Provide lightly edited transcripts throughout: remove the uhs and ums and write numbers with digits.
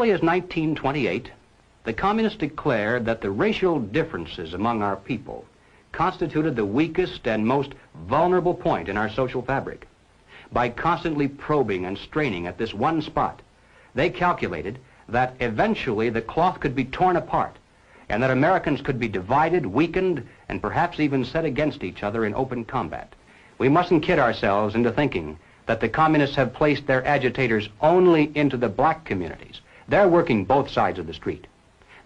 early as 1928, the communists declared that the racial differences among our people constituted the weakest and most vulnerable point in our social fabric. By constantly probing and straining at this one spot, they calculated that eventually the cloth could be torn apart and that Americans could be divided, weakened, and perhaps even set against each other in open combat. We mustn't kid ourselves into thinking that the communists have placed their agitators only into the black communities. They're working both sides of the street.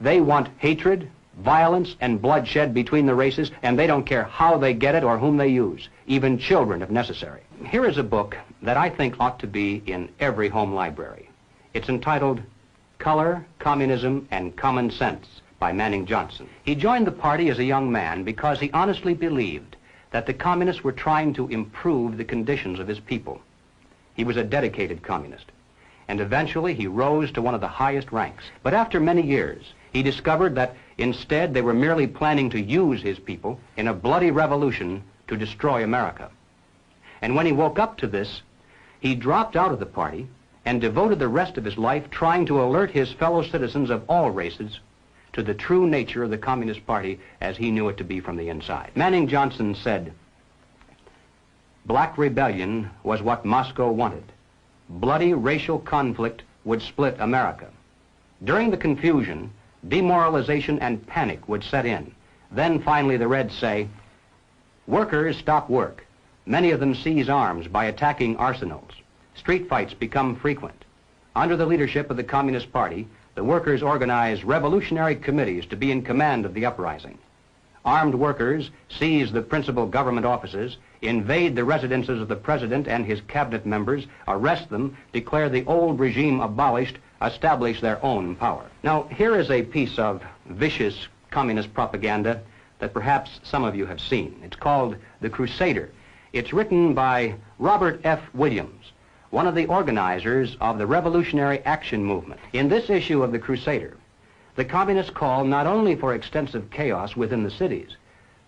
They want hatred, violence, and bloodshed between the races, and they don't care how they get it or whom they use, even children if necessary. Here is a book that I think ought to be in every home library. It's entitled Color, Communism, and Common Sense by Manning Johnson. He joined the party as a young man because he honestly believed that the communists were trying to improve the conditions of his people. He was a dedicated communist, and eventually he rose to one of the highest ranks. But after many years, he discovered that instead they were merely planning to use his people in a bloody revolution to destroy America. And when he woke up to this, he dropped out of the party and devoted the rest of his life trying to alert his fellow citizens of all races to the true nature of the Communist Party as he knew it to be from the inside. Manning Johnson said, "Black rebellion was what Moscow wanted. Bloody racial conflict would split America. During the confusion, demoralization and panic would set in. Then finally the Reds say, workers stop work. Many of them seize arms by attacking arsenals. Street fights become frequent. Under the leadership of the Communist Party, the workers organize revolutionary committees to be in command of the uprising. Armed workers seize the principal government offices, invade the residences of the president and his cabinet members, arrest them, declare the old regime abolished, establish their own power." Now, here is a piece of vicious communist propaganda that perhaps some of you have seen. It's called The Crusader. It's written by Robert F. Williams, one of the organizers of the Revolutionary Action Movement. In this issue of The Crusader, the communists call not only for extensive chaos within the cities,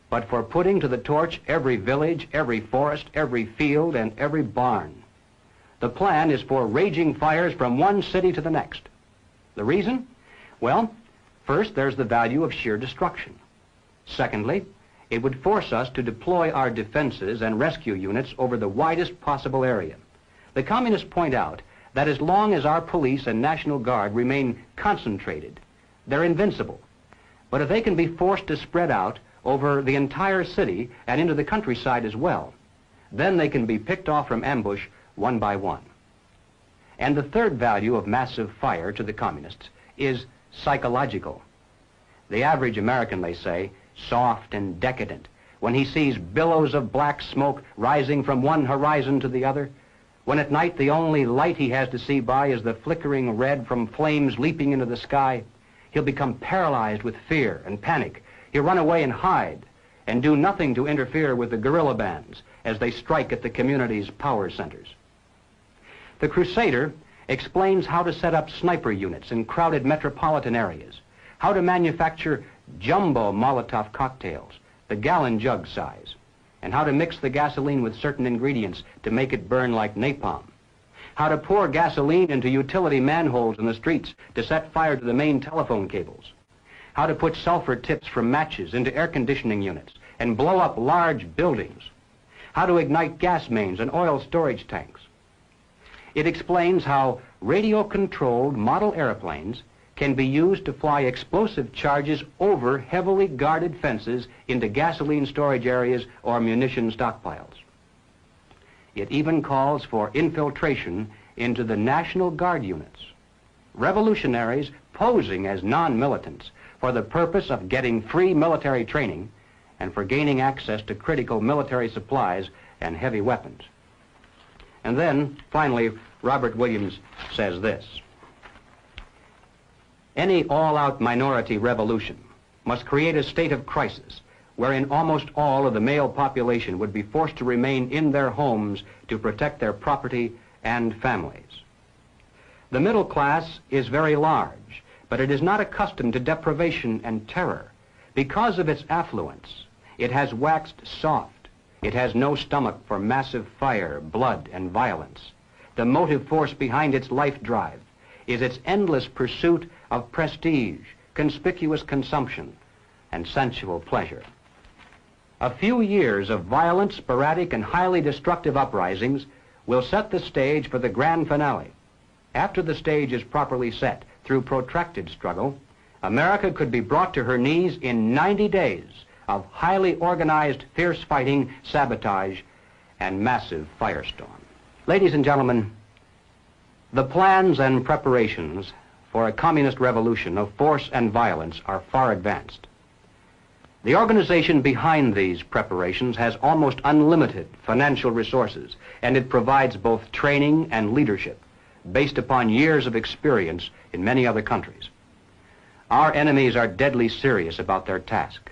but for putting to the torch every village, every forest, every field, and every barn. The plan is for raging fires from one city to the next. The reason? Well, first, there's the value of sheer destruction. Secondly, it would force us to deploy our defenses and rescue units over the widest possible area. The communists point out that as long as our police and National Guard remain concentrated, they're invincible. But if they can be forced to spread out over the entire city and into the countryside as well, then they can be picked off from ambush one by one. And the third value of massive fire to the communists is psychological. The average American, they say, soft and decadent, when he sees billows of black smoke rising from one horizon to the other, when at night the only light he has to see by is the flickering red from flames leaping into the sky, he'll become paralyzed with fear and panic. He'll run away and hide and do nothing to interfere with the guerrilla bands as they strike at the community's power centers. The Crusader explains how to set up sniper units in crowded metropolitan areas, how to manufacture jumbo Molotov cocktails, the gallon jug size, and how to mix the gasoline with certain ingredients to make it burn like napalm, how to pour gasoline into utility manholes in the streets to set fire to the main telephone cables, how to put sulfur tips from matches into air conditioning units and blow up large buildings, how to ignite gas mains and oil storage tanks. It explains how radio-controlled model airplanes can be used to fly explosive charges over heavily guarded fences into gasoline storage areas or munition stockpiles. It even calls for infiltration into the National Guard units, revolutionaries posing as non-militants for the purpose of getting free military training and for gaining access to critical military supplies and heavy weapons. And then, finally, Robert Williams says this: any all-out minority revolution must create a state of crisis wherein almost all of the male population would be forced to remain in their homes to protect their property and families. The middle class is very large, but it is not accustomed to deprivation and terror. Because of its affluence, it has waxed soft. It has no stomach for massive fire, blood, and violence. The motive force behind its life drive is its endless pursuit of prestige, conspicuous consumption, and sensual pleasure. A few years of violent, sporadic, and highly destructive uprisings will set the stage for the grand finale. After the stage is properly set through protracted struggle, America could be brought to her knees in 90 days of highly organized, fierce fighting, sabotage, and massive firestorm. Ladies and gentlemen, the plans and preparations for a communist revolution of force and violence are far advanced. The organization behind these preparations has almost unlimited financial resources, and it provides both training and leadership based upon years of experience in many other countries. Our enemies are deadly serious about their task,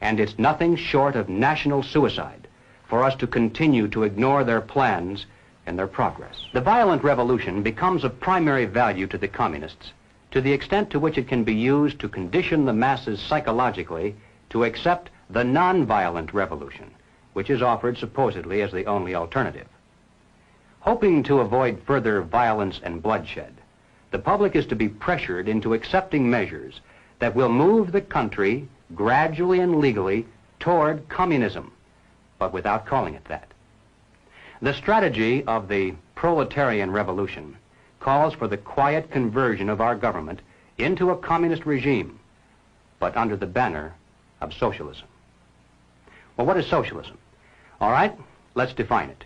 and it's nothing short of national suicide for us to continue to ignore their plans and their progress. The violent revolution becomes of primary value to the communists to the extent to which it can be used to condition the masses psychologically to accept the non-violent revolution, which is offered supposedly as the only alternative. Hoping to avoid further violence and bloodshed, the public is to be pressured into accepting measures that will move the country gradually and legally toward communism, but without calling it that. The strategy of the proletarian revolution calls for the quiet conversion of our government into a communist regime, but under the banner of socialism. Well, what is socialism? All right, let's define it.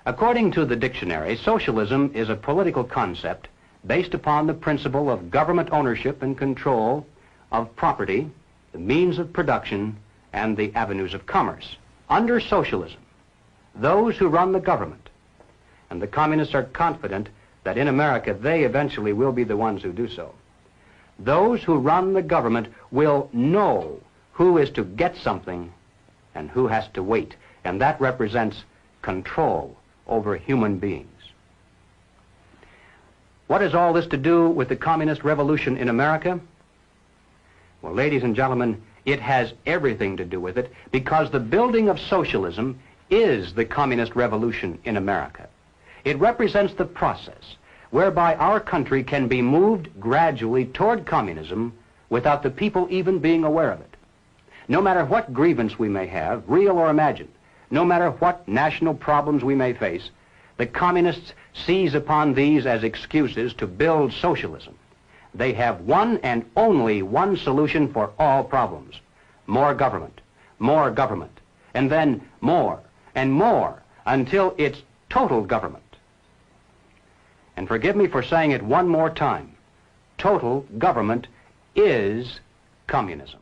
According to the dictionary, socialism is a political concept based upon the principle of government ownership and control of property, the means of production, and the avenues of commerce. Under socialism, those who run the government, and the communists are confident that in America they eventually will be the ones who do so, those who run the government will know who is to get something and who has to wait, and that represents control over human beings. What has all this to do with the communist revolution in America? Well, ladies and gentlemen, it has everything to do with it, because the building of socialism is the communist revolution in America. It represents the process whereby our country can be moved gradually toward communism without the people even being aware of it. No matter what grievance we may have, real or imagined, no matter what national problems we may face, the communists seize upon these as excuses to build socialism. They have one and only one solution for all problems: more government, and then more and more until it's total government. And forgive me for saying it one more time, total government is communism.